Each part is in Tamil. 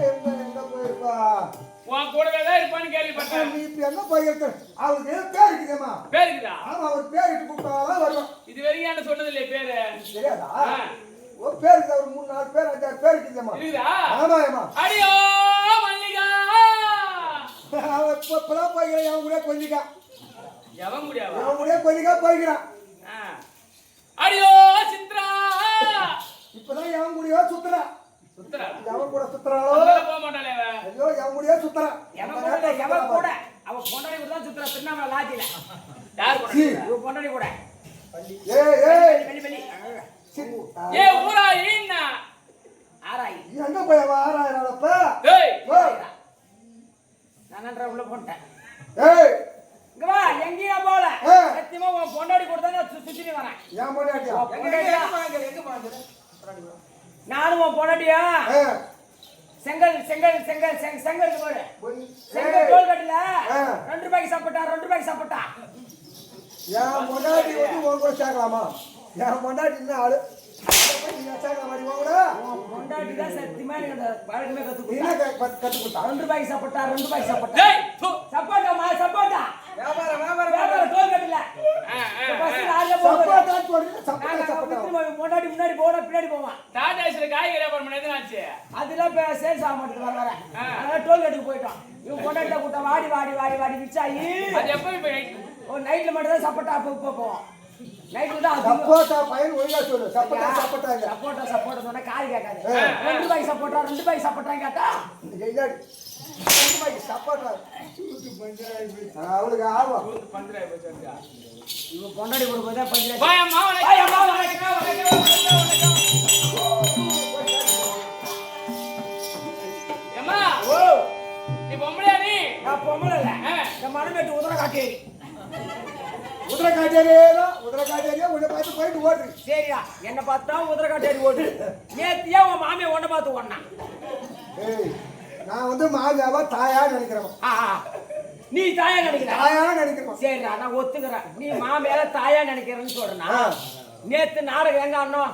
எங்க போயிருப்பா? உன் கூடவே தான் இருப்பான்னு கேள்விப்பட்டேன். நீ இப்ப எங்க போயிருக்க? அவருக்கு பேர் இருக்குதேம்மா. பேர் இருக்குதா? ஆமா, அவர் பேர் இட்டு கூப்பிட்டாதான் வருவான். இது வரைக்கும் என்ன சொன்னது இல்லையே பேரு. தெரியாதா? ஒரு பேர் இருக்கு, ஒரு 3-4 பேர் 5-6 பேர் இருக்குதேம்மா. இருக்குதா? ஆமாம்மா. அடியோ மல்லிகா. அவன் இப்பதான் போய்கிறான், அவன் கூட கொஞ்சிக்கான். எவன் முடியாவா? அவன் கூட கொஞ்சிக்கா போய்கிறான். அடியோ சித்ரா. இப்பதான் எவன் கூடயோ சுத்துறான். சுத்துறா? எவன் கூட சுத்துறாளோ? போக மாட்டாளே அவ. ஐயோ, எவன் கூடயோ சுத்துறான். எவன் கூட அவன் பொண்டாடி கூட தான் சுத்துறா. திருநாமலை லாஜில யார் கூட? இவன் பொண்டாடி கூட. ஏய் ஊரா என்ன? ஆராய். எங்க போய் அவன் ஆறாயிரப்ப? டேய் நானன்ற உள்ள போட்டேன். ஏய் இங்க வா, எங்கயா போல. சத்தியமா உன் பொண்டாடி கூட தான் சுத்திட்டு வரேன். ஏன் பொண்டாட்டியா? எங்க போறாங்க? நானும் உன் பொண்டாட்டியா? செங்கல் பாரு. செங்கல் டோல் கட்டல. 2 ரூபாய்க்கு சாப்பிட்டா. என் பொண்டாட்டி வந்து உன் கூட சேர்க்கலாமா? என் பொண்டாட்டி என்ன ஆளு? சேர்க்கல மாதிரி உன் கூட? பொண்டாட்டி தான் சத்தியமா எனக்கு அந்த பழக்கமே கத்து கொடுத்தா. 2 ரூபாய்க்கு சாப்பிட்டா. சப்போட்டா. வியாபாரம் டோல் கட்டல. முன்னாடி போனா பின்னாடி போவான். டாடாஸ்ல காய்கறி வியாபாரம் பண்ணது என்னாச்சு? அதெல்லாம் சேல்ஸ் ஆக மாட்டேது வர. அதனால டோல் கட்டுக்கு போயிட்டோம். இவன் கொண்டாடில கூட்டம் வாடி விச்சாயி. அது எப்போ ஒரு நைட்ல மட்டும் தான் சப்போட்டா அப்போ போவோம். நைட்ல தான் சப்போட்டா பையன் ஒழுங்கா சொல்லு. சப்போட்டா சொன்னா காய் கேட்காது. 2 ரூபாய்க்கு சப்போட்டா கேட்டா 2 ரூபாய்க்கு சப்போட்டா. அவளுக்கு ஆர்வம் இவன் பொண்டாடி கொடுப்பதா பஞ்சு. நீ பொம்பளையா? நீ நான் பொம்பளை இல்ல. நான் மனமேட்டு உதர காட்டேரி. உதரக்காட்டேரியா உன்னை பார்த்து போயிட்டு ஓடுறீ. சரியா, என்ன பார்த்தா உதரக்காட்டேரி ஓடு. நேத்தியா உன் மாமியை ஒன்ன பார்த்து ஓடனான். நான் வந்து மாமியாவா தாயா நினைக்கிறேன். நீ தாயா நினைக்கிற? தாயா நினைக்கிறேன். சரிடா, நான் ஒத்துக்கிறேன். நீ மாமியால தாயா நினைக்கிறேன்னு சொல்றேன்னா, நேத்து நாடகம் எங்க ஆடணும்?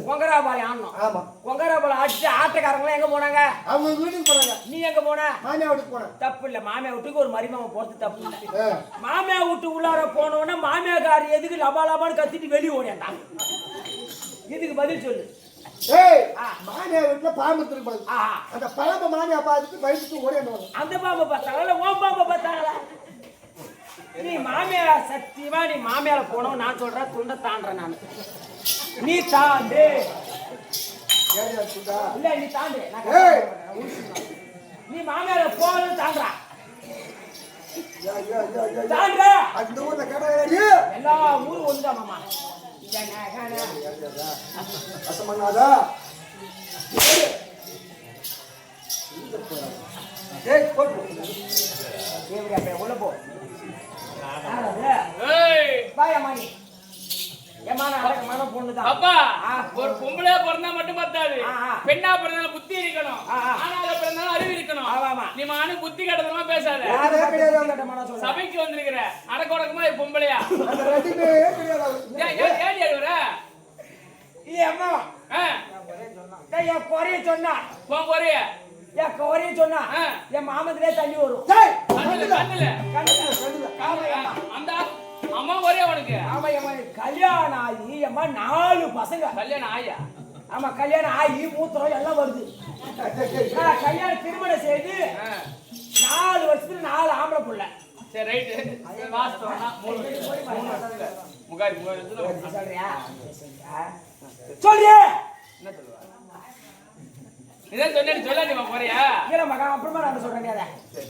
கொங்கராபாளையம் ஆடணும். ஆமா, கொங்கராபாளையம் ஆடிச்சு ஆட்டக்காரங்களாம் எங்க போனாங்க? அவங்க வீட்டுக்கு போனாங்க. நீ எங்க போன? மாமியா வீட்டுக்கு போன. தப்பு இல்ல, மாமியா வீட்டுக்கு ஒரு மருமகன் போறது தப்பு இல்ல. மாமியா வீட்டு உள்ளார போனோன்னா மாமியாக்காரி எதுக்கு லபான்னு கத்திட்டு வெளியே ஓடியாண்டான். இதுக்கு பதில் சொல்லு. மாமியா வீட்டுல பாம்பு திருப்பது. அந்த பாம்பை மாமியா பார்த்துட்டு பயந்துட்டு ஓடியாண்டு. அந்த பாம்பை பார்த்தாங்களா? ஓம் பாம்பை பார்த்தாங்களா? நீ மாமியா சத்தியமா நீ மாமியால போனோம். நான் சொல்றேன், துண்டை தாண்டறேன் நான். நீ தாண்டு. இல்ல நீ தாண்டு. நீ மாமியால போகணும் தாண்டா. தாண்டா. அந்த ஊர்ல கேட்டாங்க. எல்லா ஊரும் ஒண்ணுதான் மாமா. அசமன்னாதா. உள்ள போ. ஒரு பொம்பளையா பிறந்தா மட்டும் பத்தாது. பெண்ணா பிறந்தாலும் புத்தி இருக்கணும். ஆனால பிறந்தாலும் அறிவு இருக்கணும். நீ மானு புத்தி கட்டதமா பேசாத. சபைக்கு வந்திருக்கிற அடக்கொடக்கமா பொம்பளையா ஏன் எழுவுற? குறைய சொன்னா குறைய சொன்னா என் மாமத்திலே தண்ணி வரும். அந்த அம்மா ஒரே உனக்கு. ஆமா, கல்யாணம் ஆகி அம்மா 4 பசங்க. கல்யாணம் ஆயா? ஆமா, கல்யாணம் ஆகி மூத்திரம் எல்லாம் வருது. கல்யாணம் திருமணம் செய்து 4 வருஷத்துல 4 ஆம்பளை புள்ள. சரி ரைட்டு. முகாரி சொல்றியா? சொல்றியா? என்ன சொல்லுவா? இதான் சொன்னேன் சொல்லாடி போறியா? இல்ல மகா, அப்புறமா நான் சொல்றேன்.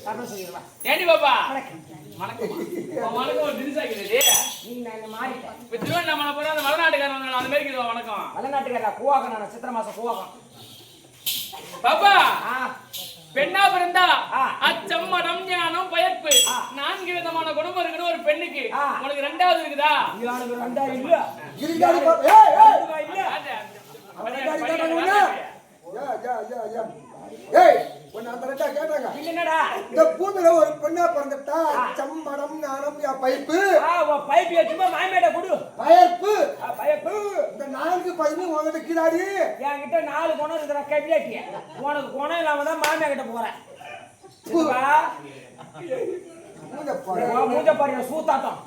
அப்புறம் சொல்லிடுவா. ஏண்டி பாப்பா? வணக்கம். வணக்கம் ஒரு தினசாக்கிடுது. நீ நான் மாறிட்டேன். இப்ப திருவண்ணாமலை போற அந்த மலைநாட்டுக்காரன் வந்தாங்க, அந்த மாதிரி இருக்குதா? வணக்கம். மலைநாட்டுக்காரா? கூவாக்கம். நான் சித்திரை மாசம் கூவாக்கம். பாப்பா பெண்ணா பிறந்தா அச்சம்மடம் ஞானம் பயப்பு 4 விதமான குணம் இருக்குன்னு ஒரு பெண்ணுக்கு. உனக்கு 2வது இருக்குதா? எனக்கு 2வது இல்ல. ஏய் உன்னை அந்த ரெட்டா கேட்டாங்க என்னடா இந்த பூமியில ஒரு பெண்ணா பிறந்துட்டா சம்மடம் ஞானம் பைப்பு பைப் ஏற்றுமா மாமேட கொடு பயப்பு பயப்பு இந்த 4 பதினு உங்ககிட்ட கீழாடி என்கிட்ட 4 குணம் இருக்கிற கவியாட்டி உனக்கு குணம் இல்லாம தான் மாமியா கிட்ட போறேன் மூஞ்ச பாருங்க சூத்தாட்டம்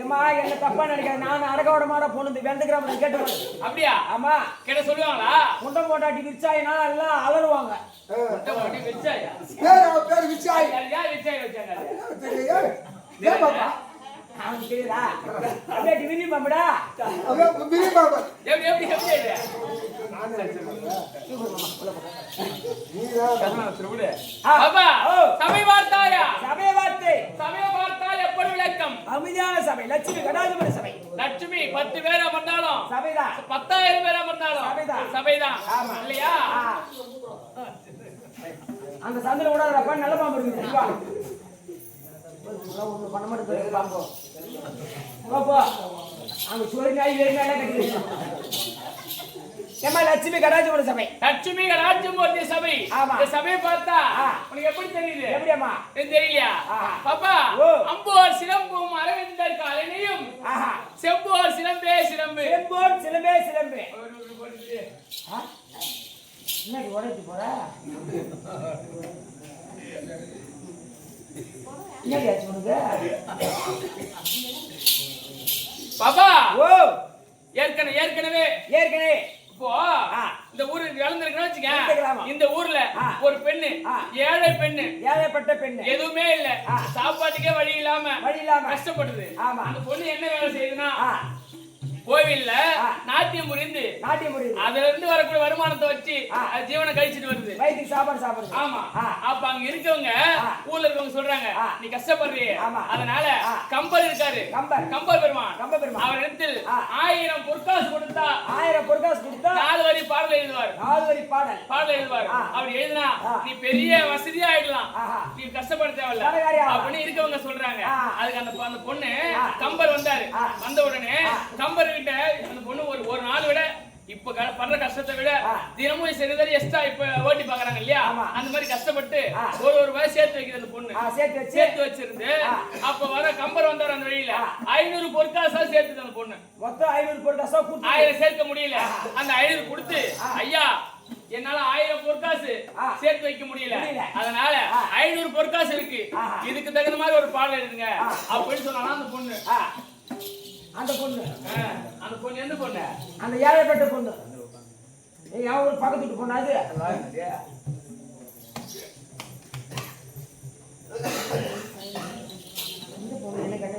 ஏமா என்ன தப்பா நினைக்கிறேன் நான் அடக்கோட மாட பொண்ணு வெந்தகிராம கேட்டு அப்படியா ஆமா கேட்ட சொல்லுவாங்களா முண்டை போட்டாட்டி விரிச்சாயினா எல்லாம் அலறுவாங்க பேர் விச்சாய் அவனுக்கு தெரியுதா அப்படியே டிவினி பாம்படா சபை வார்த்தாயா சபை வார்த்தை சபை வார்த்தா எப்படி விளக்கம் அமைதியான சபை லட்சுமி கடாதிபதி சபை லட்சுமி 10 பேர் அமர்ந்தாலும் சபைதான் 10,000 பேர் அமர்ந்தாலும் சபைதான் இல்லையா அந்த சந்தில விடாதப்ப நல்ல பாம்பு இருக்கு ஒண்ணு பண்ண மாட்டேங்குது பாம்பு போ அங்க சோறு நாய் வேறு மேல கட்டி ஏமா லட்சுமி கடாதிபதி சபை லட்சுமி கடாதிபதி சபை இந்த சபையை பார்த்தா உனக்கு எப்படி தெரியுது எப்படியாமா தெரியலையா பாப்பா அம்போர் சிலம்பும் அரவிந்தர் காலனியும் செம்போர் சிலம்பே சிலம்பு செம்போர் சிலம்பே சிலம்பு என்னடி உடைச்சு போற என்னடி ஆச்சு உனக்கு பாப்பா ஓ ஏற்கனவே இப்போ இந்த ஊரு இழந்திருக்கணும் வச்சுக்க இந்த ஊர்ல ஒரு பெண்ணு ஏழைப்பட்ட பெண்ணு எதுவுமே இல்ல சாப்பாட்டுக்கே வழி இல்லாம கஷ்டப்படுது அந்த பொண்ணு என்ன வேலை செய்யுதுன்னா கோவில்ல நாட்டியம் புரிந்து அதுல இருந்து வரக்கூடிய வருமானத்தை வச்சு ஜீவனை கழிச்சிட்டு வருது வயிற்றுக்கு சாப்பாடு ஆமா அப்ப அங்க இருக்கவங்க ஊர்ல இருக்கவங்க சொல்றாங்க நீ கஷ்டப்படுறியே அதனால கம்பர் இருக்காரு கம்பர் பெருமான் அவர் இடத்தில் 1000 பொற்காசு கொடுத்தா 4 வரி பாடல் எழுதுவார் அவர் எழுதினா நீ பெரிய வசதியா ஆயிடலாம் நீ கஷ்டப்பட தேவையில்ல அப்படின்னு இருக்கவங்க சொல்றாங்க அதுக்கு அந்த பொண்ணு கம்பர் வந்தாரு வந்த உடனே கம்பர் அந்த பொண்ணு ஒரு நாள் விட இப்ப பண்ற கஷ்டத்தை விட தினமும் சரிதறி எக்ஸ்ட்ரா இப்ப ஓட்டி பாக்குறாங்க இல்லையா அந்த மாதிரி கஷ்டப்பட்டு ஒரு ரூபாய் சேர்த்து வைக்கிறது அந்த பொண்ணு சேர்த்து வச்சிருந்து அப்ப வர கம்பர் வந்தார் அந்த வழியில 500 பொற்காசா சேர்த்து அந்த பொண்ணு மொத்தம் 500 பொற்காசா 1000 சேர்க்க முடியல அந்த 500 கொடுத்து ஐயா என்னால 1000 பொற்காசு சேர்த்து வைக்க முடியல அதனால 500 பொற்காசு இருக்கு இதுக்கு தகுந்த மாதிரி ஒரு பாடல் எழுதுங்க அப்படின்னு சொன்னாலும் அந்த பொண்ணு எந்த பொண்ணு அந்த ஏழைப்பட்ட பொண்ணு ஒரு பக்கத்து வீட்டு பொண்ணு அது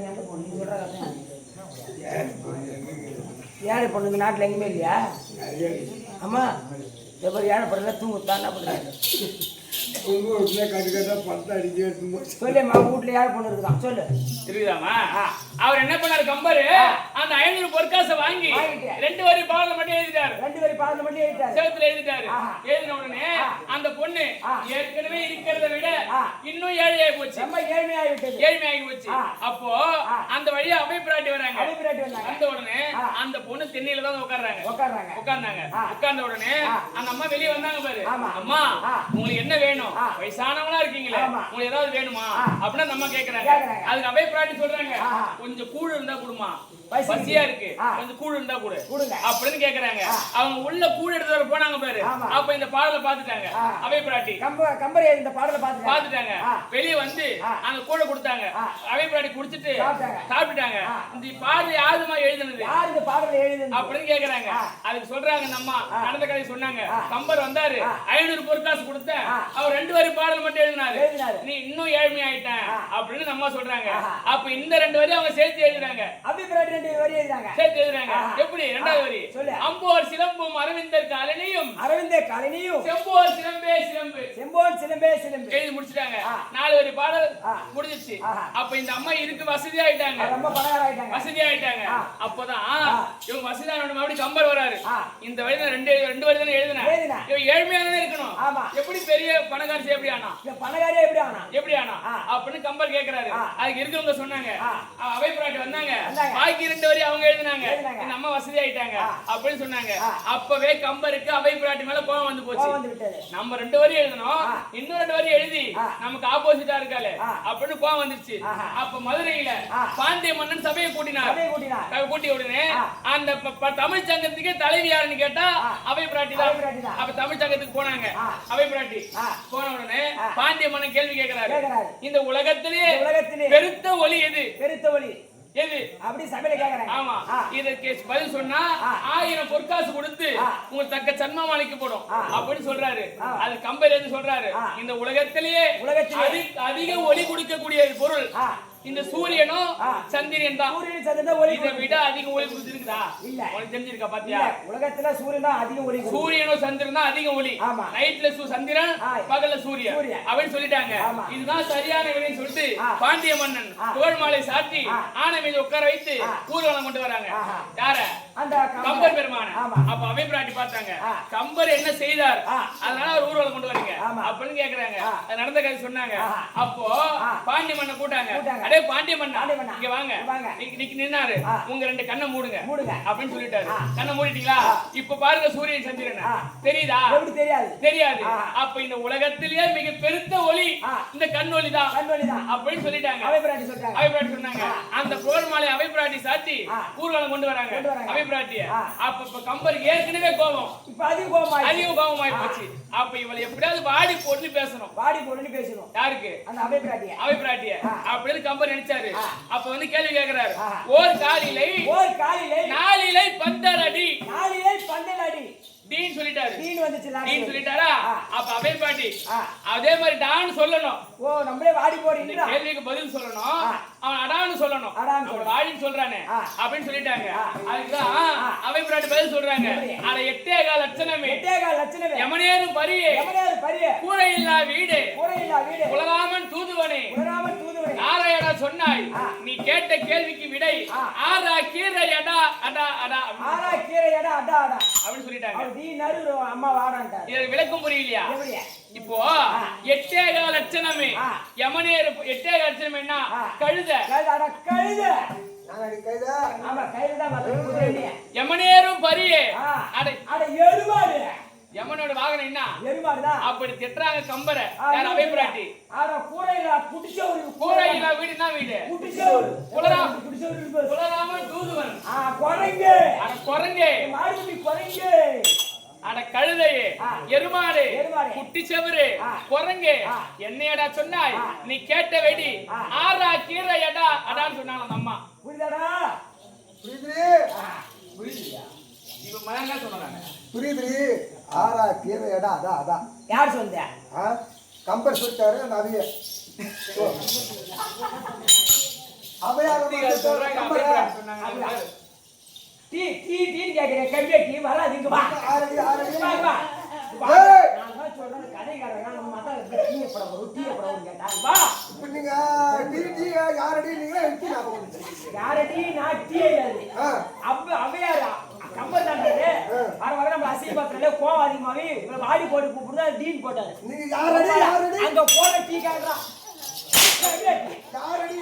எந்த பொண்ணு நீ சொல்ற ஏழை பொண்ணுங்க நாட்டுல எங்குமே இல்லையா ஆமா எப்படி ஏழை பொண்ணு தூங்குத்தான் என்ன பண்றாங்க சொல்லுமா வீட்டுல யார் பொண்ணு இருக்குதான் சொல்லு இருக்குதாமா அவர் என்ன பண்ணாரு கம்பரு அந்த 500 பொற்காசை வாங்கி 2 வரி பாடல மட்டும் எழுதிட்டாரு செவத்துல எழுதிட்டாரு எழுதின உடனே அந்த பொண்ணு ஏற்கனவே இருக்கிறத விட இன்னும் ஏழையாகி போச்சு ஏழ்மையாகி போச்சு அப்போ அந்த வழியா அவை பிராட்டி வராங்க அந்த உடனே அந்த பொண்ணு தென்னையில தான் உட்கார்ந்தாங்க உட்கார்ந்த உடனே அந்த அம்மா வெளியே வந்தாங்க பாரு அம்மா உங்களுக்கு என்ன வேணும் வயசானவங்களா இருக்கீங்களே உங்களுக்கு ஏதாவது வேணுமா அப்படின்னு நம்ம கேக்குறாங்க அதுக்கு அவை பிராட்டி சொல்றாங்க கொஞ்சம் கூழ் இருந்தா கொடுமா பசியா இருக்கு கொஞ்சம் கூழ் இருந்தா கொடுங்க அப்படின்னு கேக்குறாங்க அவங்க உள்ள கூழ் எடுத்து போனாங்க பாரு அப்ப இந்த பாடலை பாத்துட்டாங்க அவை பிராட்டி கம்பரே இந்த பாடலை பாத்துட்டாங்க வெளியே வந்து அந்த கூழ கொடுத்தாங்க அவை பிராட்டி குடிச்சிட்டு சாப்பிட்டாங்க இந்த பாடல் யாருமா எழுதுனது அப்படின்னு கேக்குறாங்க அதுக்கு சொல்றாங்க நம்ம நடந்த கதை சொன்னாங்க கம்பர் வந்தாரு 500 பொற்காசு கொடுத்த அவர் 2 வரி பாடல் மட்டும் எழுதினாரு நீ இன்னும் ஏழ்மை ஆயிட்டேன் அப்படின்னு நம்ம சொல்றாங்க அப்ப இந்த 2 வரி அவங்க சேர்த்து எழுதுறாங்க அவை பிராட்டி 2 வரி சேர்த்து எழுதுறாங்க எப்படி இரண்டாவது வரி அம்போர் சிலம்பும் அரவிந்தர் காலனியும் செம்போர் சிலம்பே சிலம்பு எழுதி முடிச்சிட்டாங்க 4 வரி பாடல் முடிஞ்சிச்சு அப்ப இந்த அம்மா இருக்கு வசதி ஆயிட்டாங்க அப்பதான் இவங்க வசதியான மறுபடியும் கம்பர் வராரு இந்த வயதுல 2 வரி தானே எழுதினா இவங்க ஏழ்மையா தானே இருக்கணும் எப்படி பெரிய பணக்காரி எப்படி ஆனா அப்படின்னு கம்பர் கேக்குறாரு அதுக்கு இருக்கவங்க சொன்னாங்க அவை பிராட்டி வந்தாங்க பாக்கி 2 வரி அவங்க எழுதினாங்க. நம்ம வசதி ஆயிட்டாங்க அப்படின்னு சொன்னாங்க. அப்பவே கம்பருக்கு அவை பிராட்டி மேல கோவம் வந்து போச்சு. நம்ம 2 வரி எழுதணும், இன்னும் 2 வரி எழுதி நமக்கு ஆப்போசிட்டா இருக்காளே அப்படின்னு கோவம் வந்துருச்சு. அப்ப மதுரையில பாண்டிய மன்னன் சபையை கூட்டினார். கூட்டி உடனே அந்த தமிழ் சங்கத்துக்கே தலைவி யாருன்னு கேட்டா அவை பிராட்டி தான். அப்ப தமிழ் சங்கத்துக்கு போனாங்க அவை பிராட்டி. போன உடனே பாண்டிய மன்னன் கேள்வி கேட்கிறாரு, இந்த உலகத்திலேயே பெருத்த ஒலி எது? பெருத்த ஒலி எது அப்படி சபையில கேக்குறாங்க. ஆமா, இதற்கு பதில் சொன்னா 1000 பொற்காசு கொடுத்து உங்களுக்கு தக்க சன்மானம் அளிக்கப்படும் அப்படின்னு சொல்றாரு. அது கம்பர் எது சொல்றாரு, இந்த உலகத்திலேயே அதிக ஒளி கொடுக்கக்கூடிய பொருள் இந்த சூரியனும் சந்திரன் தான். சூரியன் சந்திரன் ஒளி இதை விட அதிக ஒளி கொடுத்திருக்குதா? இல்ல. உனக்கு தெரிஞ்சிருக்கா பாத்தியா? உலகத்துல சூரியன் தான் அதிக ஒளி. சூரியனும் சந்திரன் தான் அதிக ஒளி. நைட்ல சந்திரன், பகல்ல சூரியன் அப்படின்னு சொல்லிட்டாங்க. இதுதான் சரியான விடைன்னு சொல்லிட்டு பாண்டிய மன்னன் தோள் மாலை சாத்தி ஆனை மீது உட்கார வைத்து ஊர்வலம் கொண்டு வராங்க. யார? அந்த கம்பர் பெருமான. அப்ப அவை பிராட்டி பார்த்தாங்க, கம்பர் என்ன செய்தார் அதனால அவர் ஊர்வலம் கொண்டு வரீங்க அப்படின்னு கேக்குறாங்க. நடந்த கதை சொன்னாங்க. அப்போ பாண்டிய மன்னன் கூட்டாங்க. அடே பாண்டிய மன்னா, இங்க வாங்க. இன்னைக்கு நின்னாரு, உங்க 2 கண்ணை மூடுங்க அப்படின்னு சொல்லிட்டாரு. கண்ணை மூடிட்டீங்களா? இப்ப பாருங்க சூரியன் சந்திரன் தெரியுதா? தெரியாது. அப்ப இந்த உலகத்திலேயே மிக பெருத்த ஒளி இந்த கண் ஒளி தான் அப்படின்னு சொல்லிட்டாங்க. அவை பிராட்டி சொன்னாங்க. அந்த புகழ் மாலை அவை பிராட்டி சாத்தி ஊர்வலம் கொண்டு வராங்க அவை பிராட்டிய. அப்ப கம்பருக்கு ஏற்கனவே கோபம், இப்ப அதிக கோபமாயி போச்சு. அப்ப இவளை எப்படியாவது வாடி போட்டு பேசணும். யாருக்கு? அந்த அவை பிராட்டிய. அப்படின்னு கம்பர் நினைச்சாரு. அப்ப வந்து கேள்வி கேக்குறாரு, ஓர் காலிலை 4 பந்தலடி டீன் சொல்லிட்டாரு. டீன் சொல்லிட்டாரா? அப்ப அவை பாட்டி அதே மாதிரி டான் சொல்லணும். ஓ, நம்மளே வாடி போறீங்க. கேள்விக்கு பதில் சொல்லணும், அவன் அடான்னு சொல்லணும். அவன் வாடின்னு சொல்றானே அப்படின்னு சொல்லிட்டாங்க. அதுதான் அவை பாட்டி பதில் சொல்றாங்க. அட 8 லட்சணமே யமனேரும் பரியே கூரை இல்லா வீடு உலகாமன் தூதுவனே ஆரையடா சொன்னாய், நீ கேட்ட கேள்விக்கு விடை ஆரா கீரை அடா அடா அடா அப்படின்னு சொல்லிட்டாங்க. விளக்கம் புரியலையா? இப்போ 8 லட்சணமே யமனேரு 8 லட்சணம் கழுத யமனேரும் பரியே யமனோட வாகனம் என்ன? எருமாடுதான். அப்படி திட்டுறாங்க கம்பரை. யார்? அவை பிராட்டி. கூரையில வீடுனா வீடு குலராமன் தூதுவன் குரங்கு அட கழுதையே எருமாடு குட்டி செவரு குரங்கு என்னையடா சொன்னாய், நீ கேட்ட வெடி ஆறா கீரை எடா அடான்னு சொன்னாங்க அந்த அம்மா. புரியுதாடா? புரியுது. ஆறா கீரை எடா அதான் யார் சொன்ன? கம்பர் சொல்லிட்டாரு. அந்த அவைய டீ டீ டீ கேக்குறேன். கவிதை டீ வராதீங்க. வா ஆரடி நான் சொல்றேன். கடைக்காரங்க நம்ம மத்த டீ போட போறோம். டீ போட போறோம் கேட்டா வா. இப்ப நீங்க டீ யாரடி நீங்க டீ யாரடி நான் டீ இல்ல. அவையாரா கம்பர் தான்றாரு. வர நம்ம அசிங்கப்பட்டல கோவம் அதிகமாவே வாடி போட்டு கூப்பிடுதா டீன் போட்டாரு. நீங்க யாரடி அங்க போற டீ காரா யாரடி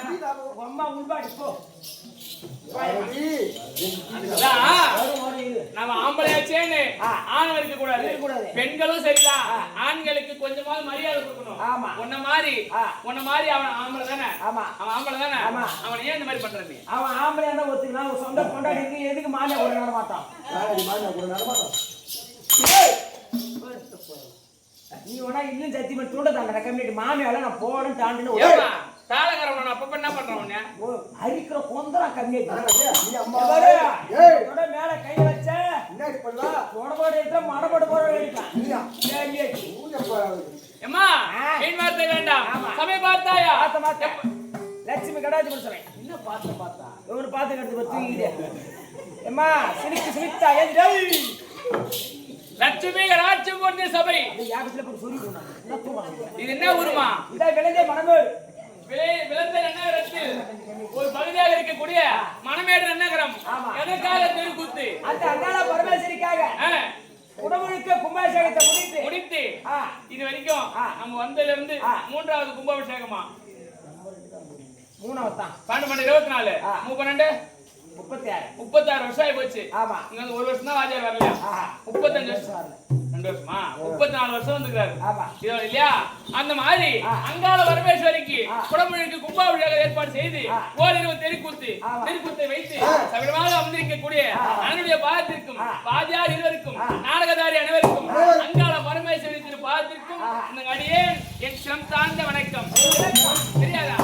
டீ நாம அம்மா உள்பாடி போ. நம்ம ஆம்பளையாச்சேன்னு ஆணவம் இருக்க கூடாது. பெண்களும் சரிதான், ஆண்களுக்கு கொஞ்சமாவது மரியாதை கொடுக்கணும். உன்ன மாதிரி அவன் ஆம்பளை தானே? அவன் ஆம்பளை தானே? அவன் ஏன் இந்த மாதிரி பண்றது? அவன் ஆம்பளையா தான் ஒத்துக்கலாம். சொந்த கொண்டாடி எதுக்கு மாநில கூட நட மாட்டான். நீ வேணா இன்னும் சத்தியமா தூண்ட தாங்க கம்மிட்டு மாமியால நான் போறேன்னு தாண்டின தாளகரவன் அப்ப என்ன பண்றான் உன்ன? அரிக்கிற கொந்தரா கம்மியா மேல கை வச்ச முன்னாடி பண்ணலாம். உடம்போட எடுத்தா மடப்பட போற வேடிக்கலாம். எம்மா ஏன் வார்த்தை வேண்டாம். சமய பார்த்தாயா? லட்சுமி கடாஜி சொல்றேன். என்ன பார்த்தா ஒரு பார்த்து கட்டு தூங்கிட்டே. எம்மா சிரித்தா ஏய் லட்சுமி ராஜ்யம் போன்ற சபை இது என்ன ஊருமா? விளைந்தே மணமேடு. விளைந்த நன்னகரத்தில் ஒரு பகுதியாக இருக்கக்கூடிய மணமேடு நன்னகரம். எதற்காக தெருக்கூத்து? அந்த அங்காள பரமேஸ்வரிக்காக உடம்புழுக்க கும்பாபிஷேகத்தை முடித்து இது வரைக்கும் நம்ம வந்ததுல இருந்து 3வது கும்பாபிஷேகமா. மூணாவது தான் 12 24 32 36 வருஷம் ஆகி போச்சு. ஆமா இங்க ஒரு வருஷம் தான் வாத்தியார் வரல. 35 வருஷம் 2 வருஷமா 34 வருஷம் வந்துருக்காரு. ஆமா இதோ இல்லையா அந்த மாதிரி அங்காள பரமேஸ்வரிக்கு குடமுழுக்கு கும்பாபிஷேகம் ஏற்பாடு செய்து ஓரிரவு தெருக்கூத்தை வைத்து சபலமாக அமர்ந்திருக்கக்கூடிய அண்ணனுடைய பாதத்திற்கும் வாத்தியார் இருவருக்கும் நாடகதாரி அனைவருக்கும் அங்காள பரமேஸ்வரி திரு பாதத்திற்கும் இந்த அடியே என் சிரம் சார்ந்த வணக்கம். தெரியாதா?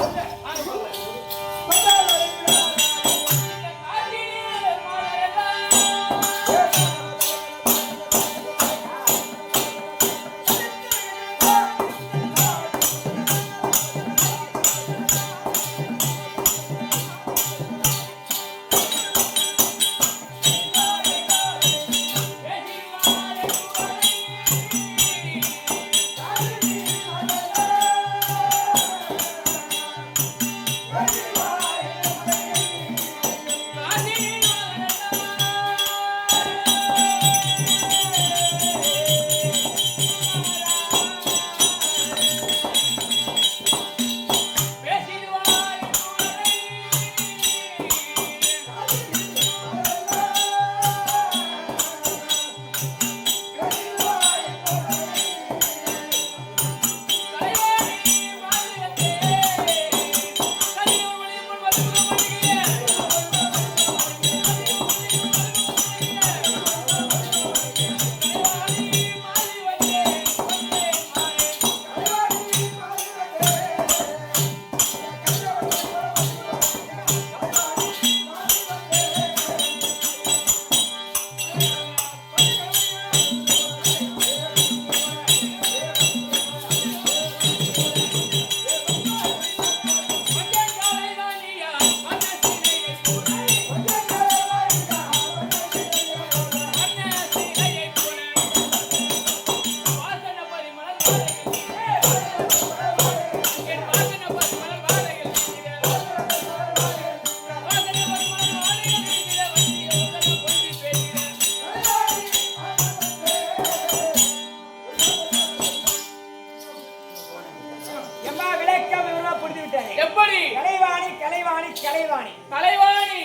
எப்படி கலைவாணி கலைவாணி கலைவாணி கலைவாணி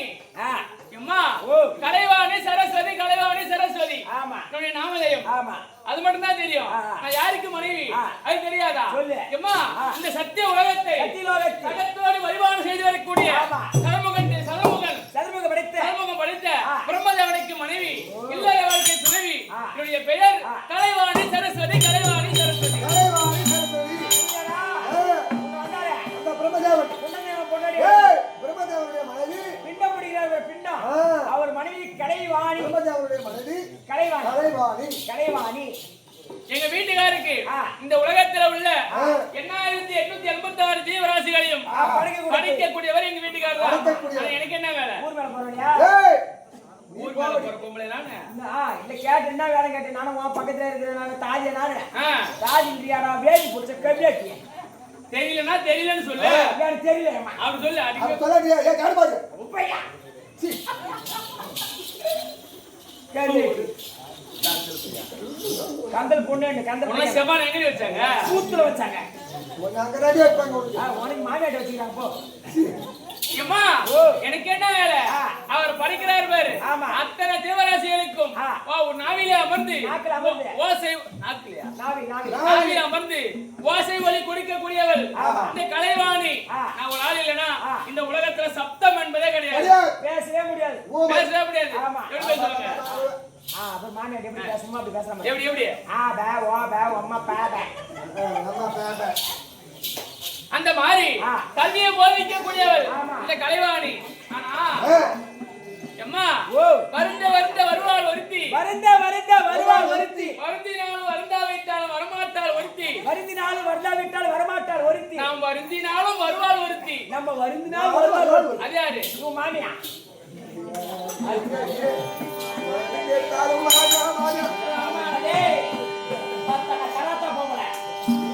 அம்மா கலைவாணி சரஸ்வதி கலைவாணி சரஸ்வதி ஆமா என்னுடைய நாமதேயம் ஆமா அது மட்டும் தான் தெரியும். நான் யாருக்கு மனைவி அது தெரியாதா? சொல்லு அம்மா இந்த சத்திய உலகத்தை சகத்தோடு பரிபாலனம் செய்து வரக்கூடிய சதுர்முகம் படைத்த பிரம்மதேவனுக்கு மனைவி இல்லற வாழ்க்கை துணைவி என்னுடைய பெயர் கலைவாணி சரஸ்வதி கலைவாணி சரஸ்வதி அவர் மனைவி கலைவாணி கலைவாணி எங்க வீட்டுக்காருக்கு இந்த உலகத்துல உள்ள 8886 ஜீவராசிகளையும் படிக்கக்கூடியவர் எங்க வீட்டுக்காரர். எனக்கு என்ன வேலை? ஊர் மேல போறீங்களா? ஊர் மேல போற பொம்பளை நானு இல்ல கேட்டு என்ன வேலை கேட்டு நானும் பக்கத்துல இருக்கிற நானு தாஜி நானு தாஜி இந்தியாடா வேலி புடிச்ச கவியாக்கி தெரியலன்னா தெரியலன்னு சொல்லு. எனக்கு தெரியல அப்படி சொல்லு. அடிக்க சொல்லடியா ஏ காடு பாரு உப்பையா கந்தல் பொண்ணு கந்தல் செவ்வாய் எங்க வச்சாங்க? கூத்துல வச்சாங்க. அங்க ரெடி வைப்பாங்க. உனக்கு மாமியாட்ட வச்சுக்கிறாங்க போ. அம்மா எனக்கு என்ன வேலை? அவர் படிக்கிறார் பாரு. அத்தனை தேவராசிகளுக்கும் ஒரு நாவிலே அமர்ந்து ஓசை நாவிலே அமர்ந்து ஓசை ஒலி கொடுக்கக்கூடியவள் இந்த கலைவாணி. நான் ஒரு ஆள் இல்லைன்னா இந்த உலகத்துல சப்தம் என்பதே கிடையாது. பேசவே முடியாது. எப்படி பேசுவாங்க? மாமியாட்ட எப்படி பேசுமா அப்படி பேசுறாங்க. எப்படி எப்படி பே ஓ பே அம்மா பே பே அம்மா பே பே அந்த மாதிரி கல்வியை போதிக்கக்கூடியவள் இந்த கலைவாணி. ஆனா அம்மா வருந்த வருவாள் ஒருத்தி வருவாள் ஒருத்தி வருந்தினாலும் வருந்தாவிட்டாலும் வரமாட்டாள் ஒருத்தி வருந்தினாலும் வருந்தாவிட்டால் வரமாட்டாள் ஒருத்தி நாம் வருந்தினாலும் வருவாள் ஒருத்தி நம்ம வருந்தினாலும் வருவாள். அது யாரு? உன் மாமியா. கராத்தா போகல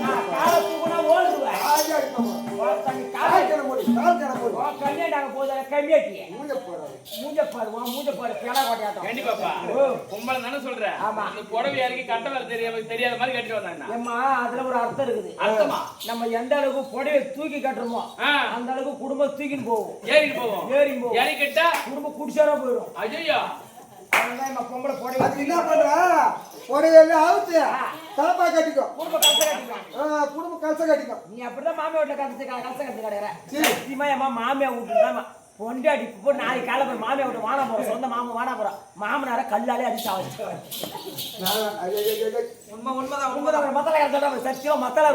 நான் காலத்துக்குனா ஓடுவேன். கால் அடிக்கணுமா? வாத்தாங்க கால் கண போடு, கால் கண போடு. கல்யாணம் போதால கம்மியாட்டி மூஞ்ச போறாரு. மூஞ்ச பாரு பேலா கோட்டையாட்டம் கண்டிப்பாப்பா பொம்பளை தானே சொல்ற ஆமா. அந்த புடவை யாருக்கு கட்ட வேலை தெரியாத மாதிரி கட்டிட்டு வந்தாங்க ஏம்மா அதுல ஒரு அர்த்தம் இருக்குது அர்த்தமா நம்ம எந்த அளவுக்கு புடவை தூக்கி கட்டுறோமோ அந்த அளவுக்கு குடும்பம் தூக்கின்னு போகும் ஏறிட்டு போவோம் ஏறி கிட்டா குடும்பம் குடிச்சாரா போயிடும் ஐயோ அதனால நம்ம பொம்பளை புடவை அது என்ன பண்றா? புடவையெல்லாம் அவுத்து தலப்பா கட்டிக்கோ. குடும்ப கலச கட்டிக்கலாம் குடும்ப கலச கட்டிக்கோ. நீ அப்படிதான் மாமியா வீட்டுல கலச கட்டி கிடக்குற சத்தியமா ஏமா மாமியா வீட்டுல பொண்டாடி இப்போ நாளைக்கு காலை போய் மாமியா விட்டு வானா போறோம் சொந்த மாமா வானா போறோம் மாமனார கல்லாலே அடிச்சு ஆச்சு உண்மைதான் மத்தல கலசா சத்தியமா மத்தல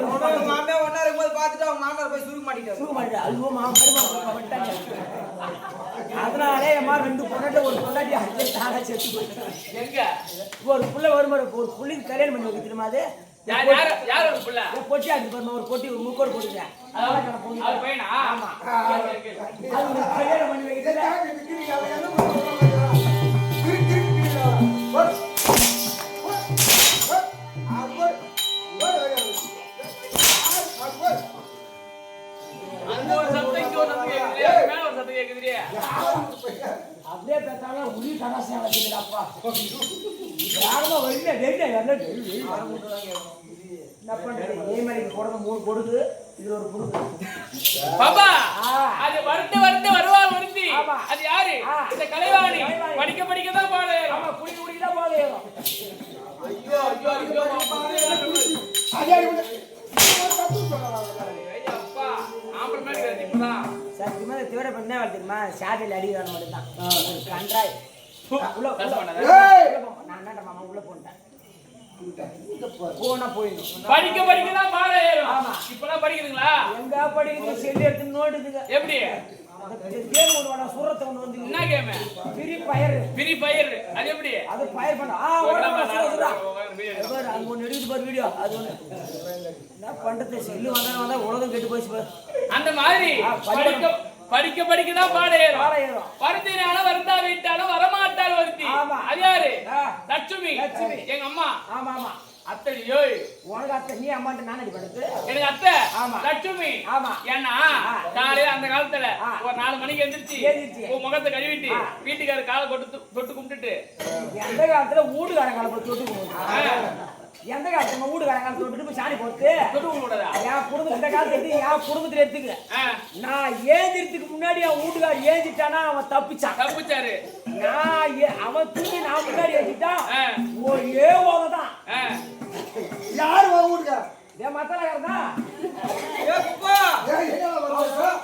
மாமியா ஒன்னா இருக்கும்போது பார்த்துட்டு அவங்க மாமனார் போய் சுருக்க மாட்டேங்கிறாரு ஐயோ மாமா அதனாலே ஏமா 2 பொண்டாட்டி ஒரு பொண்டாட்டி அடிச்சு தானே செத்து போயிட்டு எங்க ஒரு புள்ள வருமாறு ஒரு புள்ளிக்கு கல்யாணம் பண்ணி வைக்க தெரியுமா அது யார் ஒரு புள்ள பொட்டி அடிச்சு பாருமா ஒரு பொட்டி ஒரு முக்கோடு போடுங்க அது பையனா ஆமா அது கல்யாணம் பண்ணி வைக்கிறது அந்த ஒரு சத்தம் இங்க ஒரு சத்தம் கேக்குது மேல ஒரு சத்தம் கேக்குது அப்படியே பேசாம உளி கடாசியா வச்சுக்கிறாப்பா யாருமா வெளியில டெய்லி என்ன பண்றது ஏமரிக்கு போடுறது 3 கொடுக்கு இது ஒரு கொடுக்கு பாப்பா அது வருட்டு வருவாள் ஒருத்தி அது யாரு இந்த கலைவாணி படிக்க தான் பாடு ஆமா குடி தான் போதே ஐயோ அப்பா ஆம்பளை மேல இப்பதான் சத்தியமா தேவட பண்ணே வளர்த்துமா ஷாட்டில் அடிக்கிறான் மட்டும் தான் கண்டாய் உள்ள நான் என்ன மாமா உள்ள போட்டேன் போனா போயிடும் படிக்க தான் பாடு ஆமா இப்பலாம் படிக்குதுங்களா எங்க படிக்குது செல்லி எடுத்து நோடுதுங்க எப்படி கேம் ஒன்று வேணா சூரத்தை ஒன்று வந்து என்ன கேம் பிரி பயிர் அது எப்படி அது பயிர் பண்ண அது ஒன்று எடுக்குது பாரு வீடியோ அது ஒன்று என்ன பண்றது செல்லு வந்தா உலகம் கெட்டு போச்சு பாரு அந்த மாதிரி படிக்க தான் பாட ஏறும் வருத்தினால வருந்தா வீட்டாலும் வரமாட்டால் வருத்தி அது யாரு லட்சுமி எங்க அம்மா ஆமா அத்தை யோய் உனக்கு அத்தை நீ அம்மாட்ட நான் அடி பண்ணுது எனக்கு அத்தை லட்சுமி ஏன்னா காலையில அந்த காலத்துல ஒரு 4 மணிக்கு எந்திரிச்சு உன் முகத்தை கழுவிட்டு வீட்டுக்காரர் காலை தொட்டு கும்பிட்டுட்டு எந்த காலத்துல வீட்டுக்காரன் காலை போட்டு தொட்டு கும்பிட்டு எந்த காலத்துல வீட்டுக்காரன் காலை தொட்டு போய் சாணி போட்டு தொட்டு கும்பிடுறா என் குடும்பம் இந்த காலத்துல எடுத்து என் குடும்பத்துல எடுத்துக்கிறேன் நான் ஏந்திரத்துக்கு முன்னாடி அவன் வீட்டுக்காரர் ஏந்திட்டானா அவன் தப்பிச்சாரு அவன் தூக்கி நான் முன்னாடி ஏற்றிட்டான் ஒரே ஓதான் யாரு வீட்டுக்கார ஏன் மத்தலகாரன் தான்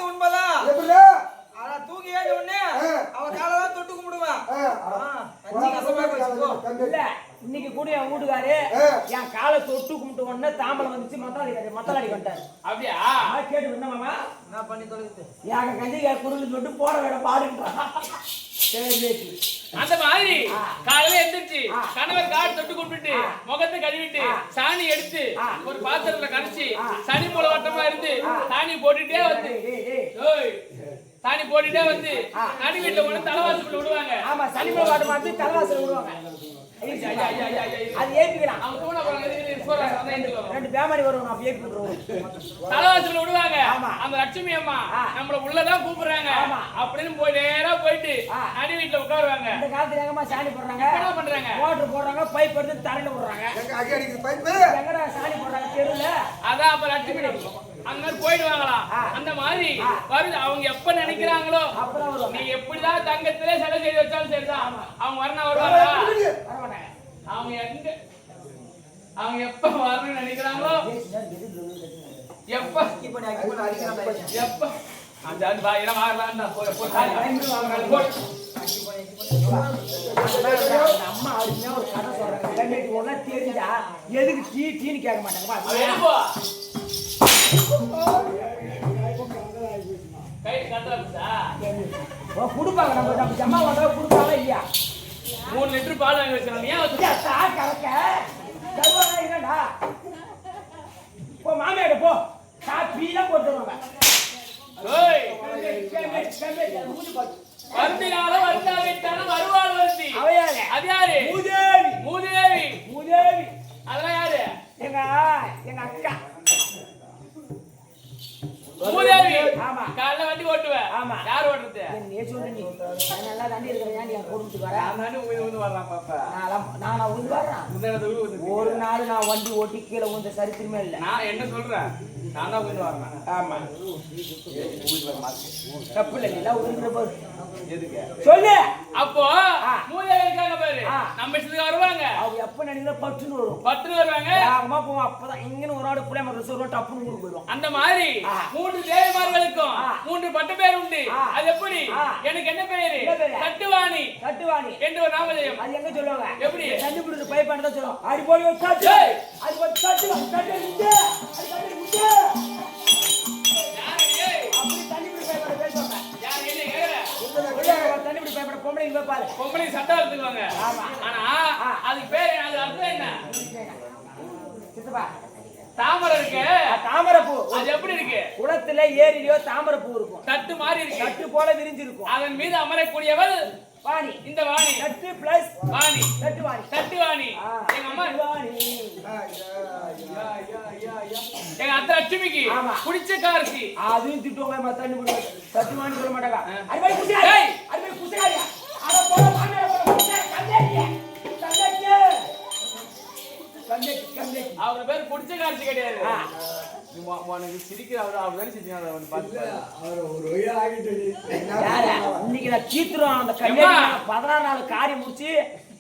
உண்மைதான் எப்படி ஆனா தூங்கி ஏஞ்ச உடனே அவன் காலெல்லாம் தொட்டு கும்பிடுவான் இல்ல இன்னைக்கு கூட என் வீட்டுக்காரு என் காலை தொட்டு கும்பிட்டு உடனே தாம்பலம் வந்துச்சு மத்தலாடி வந்துட்டாரு அப்படியா கேட்டு என்ன மாமா நான் பண்ணி தொலைத்து என் கண்டிகா குருள் தொட்டு போட வேட பாடுன்றான் அந்த மாதிரி காலையில எந்திரிச்சு கணவர் காடு தொட்டு கும்பிட்டு முகத்தை கழுவிட்டு சாணி எடுத்து ஒரு பாத்திரத்துல கரைச்சி சனி மூல வட்டமா இருந்து சாணி போட்டுட்டே வந்து நடு வீட்டுல ஒண்ணு தலைவாசல் விடுவாங்க ஆமா சனி மூல வட்டம் வந்து தலைவாசல் விடுவாங்க அது ஏப்பிக்கலாம் அவங்க தூண போறாங்க 2 பேமாரி வருவாங்க அப்ப ஏப்பி விடுறோம் தலைவாசல் விடுவாங்க அந்த லட்சுமி அம்மா நம்மள உள்ளதான் கூப்பிடுறாங்க அப்படின்னு போய் நேரா போயிட்டு நடு வீட்டுல உட்காருவாங்க இந்த காலத்துல எங்கம்மா சாணி போடுறாங்க என்ன பண்றாங்க மோட்டர் போடுறாங்க பைப் எடுத்து தரையில விடுறாங்க எங்கடா சாணி போடுறாங்க தெருல அதான் அப்ப லட்சுமி அந்த மாதிரி போயிடுவாங்களாம் அந்த மாதிரி வருது அவங்க எப்ப நினைக்கிறாங்களோ நீ எப்படிதான் தங்கத்திலே செலவு செய்து வச்சாலும் சரிதான் அவங்க வருவாங்க அவங்க எப்ப வரணும்னு நினைக்கிறாங்களோ எப்ப அந்த அம்மா அடிச்சா ஒரு கதை சொல்றாங்க தெரிஞ்சா எதுக்கு டீன்னு கேட்க மாட்டாங்க குடுப்பாங்க நம்ம ஜம்மா வந்தா குடுப்பாங்க இல்லையா 3 லிட்டர் பால் வாங்கி வச்சிருக்காங்க என்னடா போ மாமியாட போ காப்பீலாம் போட்டுருவாங்க வருந்தினால வருந்தாவிட்டாலும் வருவாள் வருந்தி அது யாரு மூதேவி அதெல்லாம் யாரு எங்க அக்கா ஆமா. காலைல வண்டி ஓட்டுவ. ஆமா. யார் ஓட்டுறது? நீ சொல்லு நீ. நான் நல்லா தாண்டி இருக்கிறேன். ஏன் நீ என் குடும்பத்துக்கு வர? நானே ஊந்து வர்றான் பாப்பா. நானா உந்து வரேன். ஒரு நாள் நான் வண்டி ஓட்டி கீழே உந்த சரித்திரமே இல்லை. நான் என்ன சொல்றேன்? நான் தான் ஊந்து வர்றேன். ஆமா. தப்பு இல்லை. எல்லாம் உதுன்ற போது. எதுக்கு? சொல்லு. அப்போ மூலையில இருக்காங்க பாரு. நம்ம இஷ்டத்துக்கு வருவாங்க. அவங்க எப்ப நினைக்கிற பட்டுன்னு வரும். பட்டு வருவாங்க. வேகமா போவோம். அப்பதான் இங்கன்னு ஒரு ஆடு புளிய மரத்துல சொல்லுவோம். டப்புன்னு ஊருக்கு போயிடும். அந்த மாதிரி 3 தேவிமார்களுக்கும் 3 பட்டு பேர் உண்டு. அது எப்படி? எனக்கு என்ன பேரு? தட்டுவாணி. தட்டுவாணி என்று ஒரு நாமதேயம். அது எங்க சொல்லுவாங்க? எப்படி? கண்டுபிடிச்சு பைப்பானு தான் சொல்லுவோம். அடி போய் ஒரு தட்டு. அது ஒரு தட்டு. தட்டு முட்டை. அது தட்டு முட்டை. யாரே? அப்படி தண்ணிபுடி பைப்பான பேசுவாங்க. யார் என்ன கேக்குற? தண்ணிபுடி பைப்பான பொம்பளைங்க வைப்பாரு. பொம்பளை சட்டை எடுத்துக்குவாங்க. ஆமா. ஆனா அதுக்கு பேரு அது அர்த்தம் என்ன? சித்தப்பா தாமரை இருக்கு. தாமரை பூ. அது எப்படி இருக்கு? குளத்துல ஏரியிலயோ தாமரை பூ இருக்கும். தட்டு மாதிரி இருக்கு. தட்டு போல விரிஞ்சிருக்கும். அதன் மீது அமரக்கூடியவள் வாணி. இந்த வாணி. தட்டு பிளஸ் வாணி. தட்டு வாணி. தட்டு வாணி. எங்க அம்மா வாணி. எங்க அத்தை லட்சுமிக்கு பிடிச்ச காரசி. அதுவும் திட்டுவாங்க. தண்ணி போடு. தட்டு வாணி சொல்ல மாட்டாங்க. அடிமை குடியா. அடிமை குடியா. அத போல வாங்க போல. கண்டேடியே. கண்டேடியே. கண்டேடி. அவர் பேர் பிடிச்ச காரசி கிடையாது. உனக்கு சிரிக்கிற அவர் வேலை செஞ்சாங்க. அவன் பார்த்து இன்னைக்கு நான் தீத்துருவான். அந்த கல்யாணம் 16 நாள் காரியம் முடிச்சு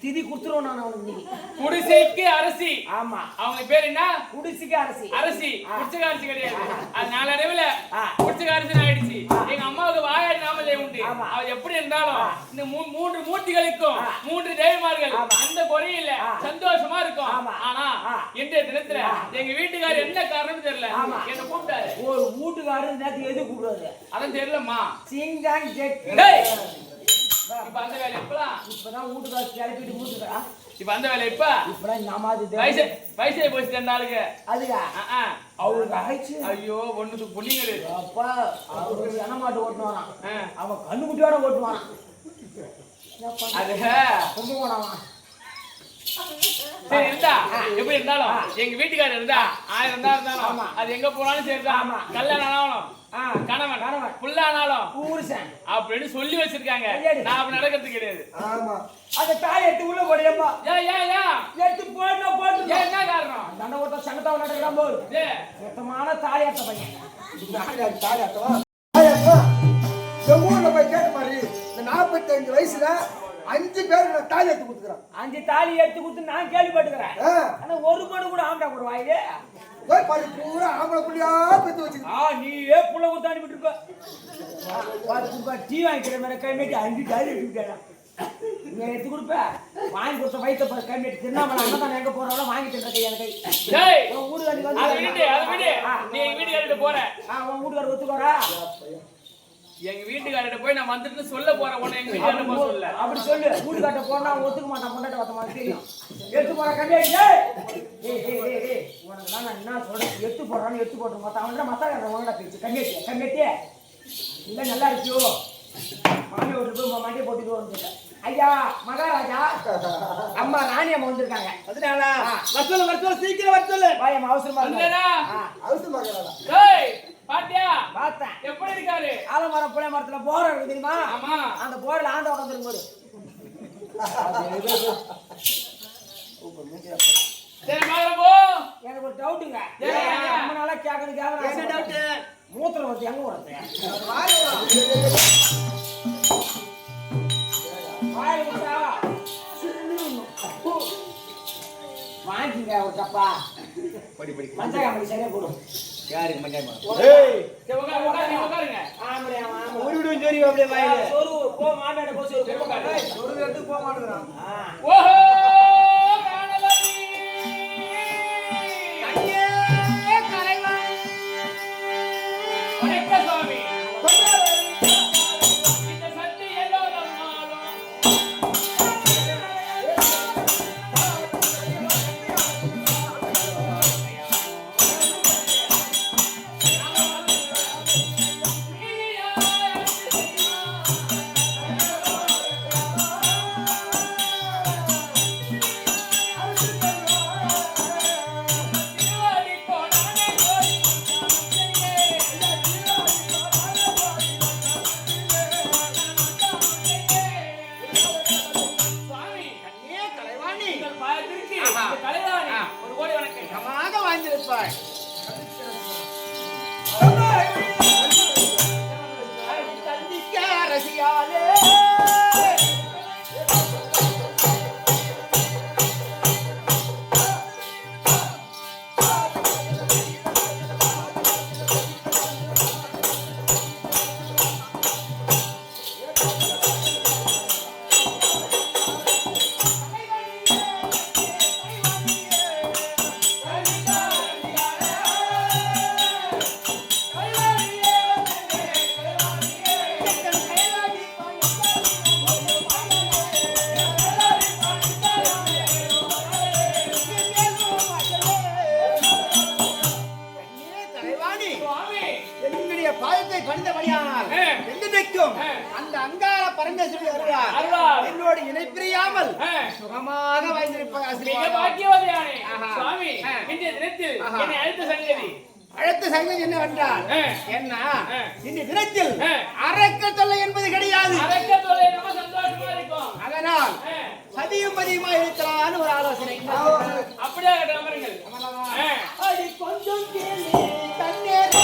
திதி குடுத்துருவோம். நான் அவனுக்கு குடிசைக்கு அரசி. ஆமா. அவங்க பேர் என்ன? குடிசைக்கு அரசி. அரசி. பிடிச்ச அரசி கிடையாது. அது நாளடைவுல பிடிச்ச அரசி ஆயிடுச்சு. எங்க அம்மாவுக்கு வாயாடி நாமலே உண்டு. அது எப்படி இருந்தாலும் இந்த 3 மூர்த்திகளுக்கும் 3 தேவிமார்கள் எந்த குறையும் இல்ல. சந்தோஷமா இருக்கும். ஆனா இன்றைய தினத்துல எங்க வீட்டுக்காரர் என்ன காரணம் தெரியல என்ன கூப்பிட்டாரு. ஒரு வீட்டுக்காரர் நேத்து எது கூப்பிடுவாரு? அதான் தெரியலம்மா. சிங்காங் ஜெட். இப்ப அந்த வேலை இப்பதான் இப்பதான் வீட்டுக்காரர் கிளப்பிட்டு மூட்டுக்கா. இப்ப அந்த வேலை இப்பதான் நாமாது வயசே போச்சு 2 நாளுக்கு. அதுக்கா அவருக்கு ஆயிடுச்சு. ஐயோ ஒண்ணுக்கு புள்ளிங்களு. அப்பா அவருக்கு எண்ணமாட்டு ஓட்டுவானா. அவன் கண்ணுக்குட்டியோட ஓட்டுவானா. அது கொண்டு போனாவா. சரி இருந்தா எப்படி இருந்தாலும் எங்க வீட்டுக்காரர் இருந்தா 1000 தான் இருந்தாலும் அது எங்க போனாலும் சரிதான். கல்யாணம் ஆனாலும் கணவன் புள்ளானாலும் ஊருசன் அப்படின்னு சொல்லி வச்சிருக்காங்க. நான் அப்படி நடக்கிறது கிடையாது. ஆமா. அந்த தாய் எடுத்து உள்ள போடியம்மா. எடுத்து போட்டு என்ன காரணம்? தண்டை ஒருத்தர் சங்கத்தாவை நடக்கிறான் போது சுத்தமான தாலியாட்ட பையன். ஜம்மூர்ல போய் கேட்ட மாதிரி இந்த 45 வயசுல 5 பேருக்கு நான் தாலி எடுத்து கொடுத்துக்கிறேன். 5 தாலி எடுத்து கொடுத்து நான் கேள்விப்பட்டுக்கிறேன். ஆனா ஒரு மணி கூட ஆம்பளை கூட வாயிலே போய் பாரு பூரா ஆம்பளை புள்ளியா பெத்து வச்சுக்க. நீயே புள்ள கொடுத்து அனுப்பிட்டு இருப்ப. டீ வாங்கிக்கிற மாதிரி கைமேட்டி 5 தாலி எடுத்துக்கிட்டா நீ எடுத்து கொடுப்ப. வாங்கி கொடுத்த வயிற்ற கைமேட்டி திருநாமலை அண்ணன் எங்க போறாலும் வாங்கிட்டு இருக்க எனக்கு ஊரு நீ எங்க வீட்டுக்காரிட்ட போற. உன் வீட்டுக்காரர் ஒத்துக்கோரா? எங்க வீட்டுக்காரர்கிட்ட போய் நான் வந்துட்டு சொல்ல போறேன். உன்னை எங்க வீட்டுக்காரர் போக சொல்ல. அப்படி சொல்லு. வீட்டுக்காரட்ட போனா ஒத்துக்க மாட்டான். முன்னாடி வத்த மாதிரி தெரியும். எடுத்து போற கண்டியா. உனக்கு நான் என்ன சொல்றேன்? எடுத்து போடுறான்னு எடுத்து போட்டு மத்த அவன் மத்தாக்காரன் உனடா பேச்சு கண்கட்டியே இல்ல நல்லா இருக்கியோ. மாமியை விட்டு போய் மாட்டியை போட்டுட்டு வந்து ஐயா மகாராஜா அம்மா ராணி அம்மா வந்திருக்காங்க. அதனால வசூல் சீக்கிரம் வசூல் வாயம் அவசரமா பாட்டியா பார்த்தேன். எப்படி இருக்காரு? ஆலமரம் புளிய மரத்துல போற இருக்கு தெரியுமா? ஆமா. அந்த போர்ல ஆண்ட உட்காந்துருக்கும் போது எனக்கு ஒரு டவுட்டுங்க. ரொம்ப நாளா கேட்கணும். மூத்திரம் வந்து எங்க வரது? வாங்கிங்க ஒரு கப்பா. பஞ்சாயத்து சரியா போடும். யாருக்கு பஞ்சாயத்து? உட்காருங்க. ஒரு விடும் தெரியும் அப்படியே வாயில. சொரு போ மாட்டாட போ சொரு எடுத்து போக மாட்டேங்கிறான். ஓஹோ சொல்லி அருளார் என்னோட இணைப்பிரியாமல் சுகமாக மிக பாக்கியவதியானே சுவாமி இன்றைய தினத்தில் என்னை அழைத்த சங்கதி என்னவென்றால் என்ன இந்த தினத்தில் அரக்க தொல்லை என்பது கிடையாது. அரக்க தொல்லை ரொம்ப சந்தோஷமா இருக்கும். அதனால் சதியும் பதியுமா இருக்கலாம்னு ஒரு ஆலோசனை. அப்படியே அமருங்கள். அடி கொஞ்சம் கேள்வி தண்ணீர்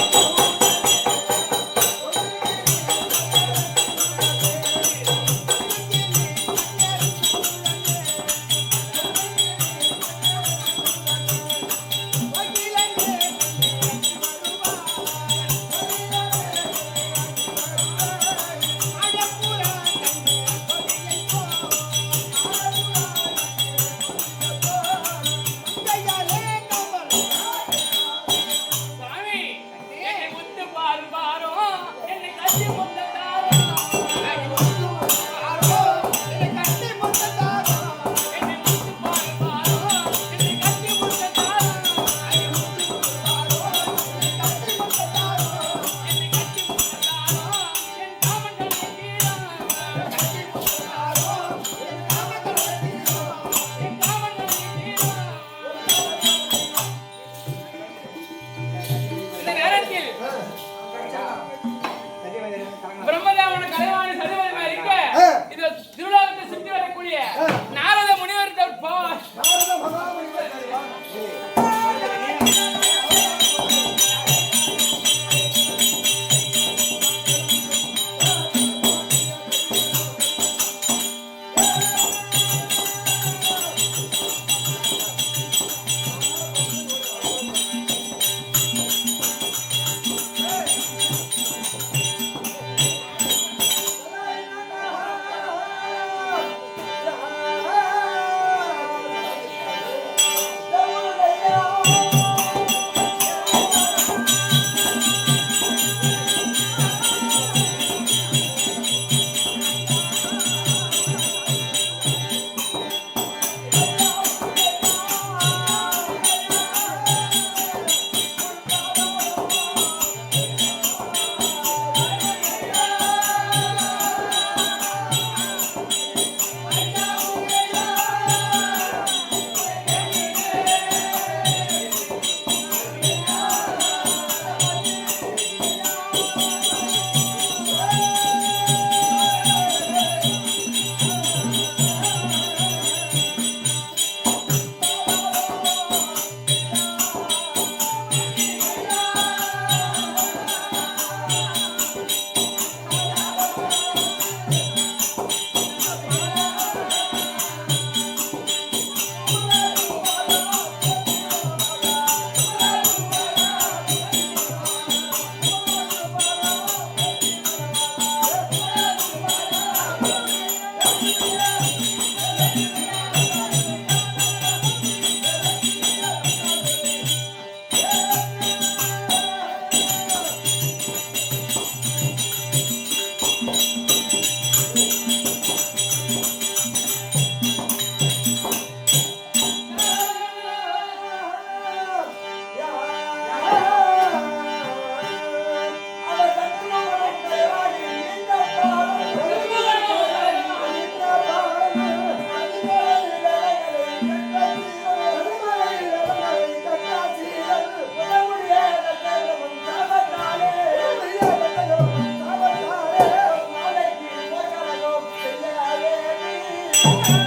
Thank you.